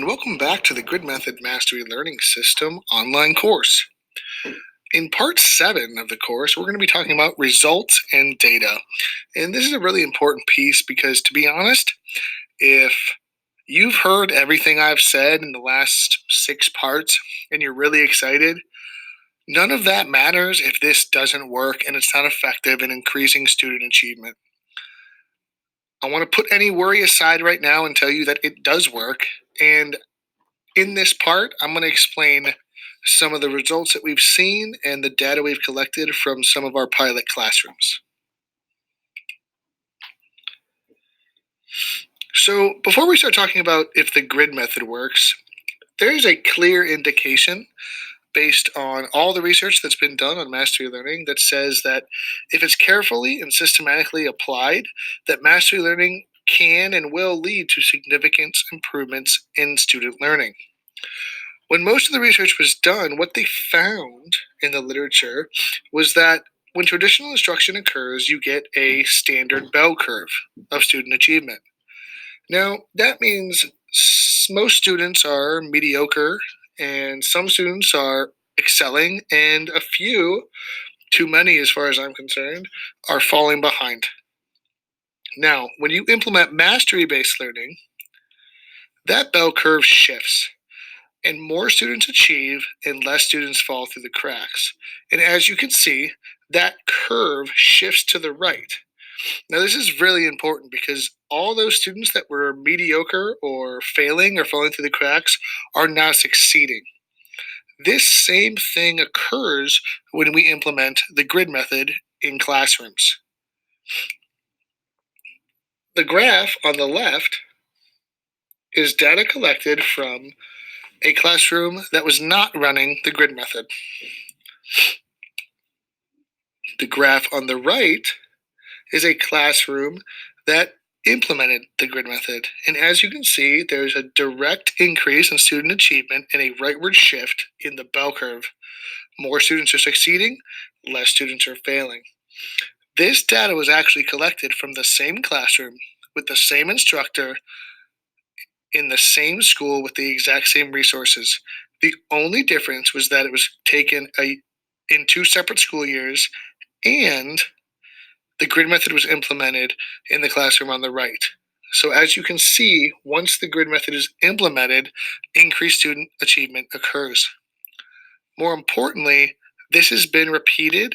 and welcome back to the Grid Method Mastery Learning System online course. In part 7 of the course, we're going to be talking about results and data. And this is a really important piece because, to be honest, if you've heard everything I've said in the last 6 parts and you're really excited, none of that matters if this doesn't work and it's not effective in increasing student achievement. I want to put any worry aside right now and tell you that it does work. And in this part, I'm going to explain some of the results that we've seen and the data we've collected from some of our pilot classrooms. So before we start talking about if the grid method works, there's a clear indication based on all the research that's been done on mastery learning that says that if it's carefully and systematically applied, that mastery learning can and will lead to significant improvements in student learning. When most of the research was done, what they found in the literature was that when traditional instruction occurs, you get a standard bell curve of student achievement. Now, that means most students are mediocre, and some students are excelling, and a few, too many as far as I'm concerned, are falling behind. Now, when you implement mastery based learning, that bell curve shifts and more students achieve and less students fall through the cracks. And as you can see, that curve shifts to the right. Now, this is really important because all those students that were mediocre or failing or falling through the cracks are now succeeding. This same thing occurs when we implement the grid method in classrooms. The graph on the left is data collected from a classroom that was not running the grid method. The graph on the right is a classroom that implemented the grid method. And as you can see, there's a direct increase in student achievement and a rightward shift in the bell curve. More students are succeeding, less students are failing. This data was actually collected from the same classroom with the same instructor in the same school with the exact same resources. The only difference was that it was taken in 2 separate school years, and the grid method was implemented in the classroom on the right. So as you can see, once the grid method is implemented, increased student achievement occurs. More importantly, this has been repeated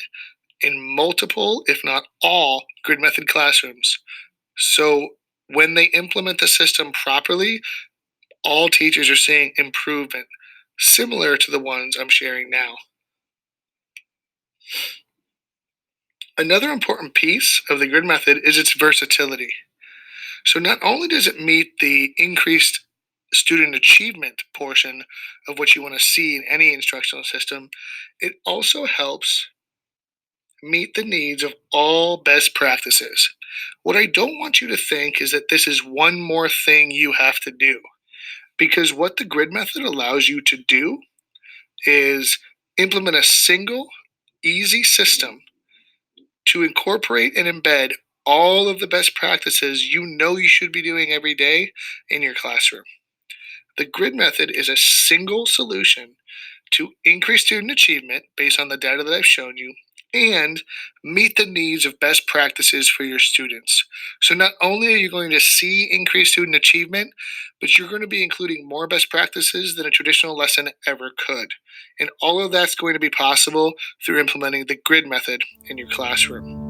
in multiple, if not all, grid method classrooms. So when they implement the system properly, all teachers are seeing improvement, similar to the ones I'm sharing now. Another important piece of the grid method is its versatility. So not only does it meet the increased student achievement portion of what you want to see in any instructional system, it also helps meet the needs of all best practices. What I don't want you to think is that this is one more thing you have to do, because what the grid method allows you to do is implement a single, easy system to incorporate and embed all of the best practices you know you should be doing every day in your classroom. The grid method is a single solution to increase student achievement based on the data that I've shown you and meet the needs of best practices for your students. So not only are you going to see increased student achievement, but you're going to be including more best practices than a traditional lesson ever could. And all of that's going to be possible through implementing the grid method in your classroom.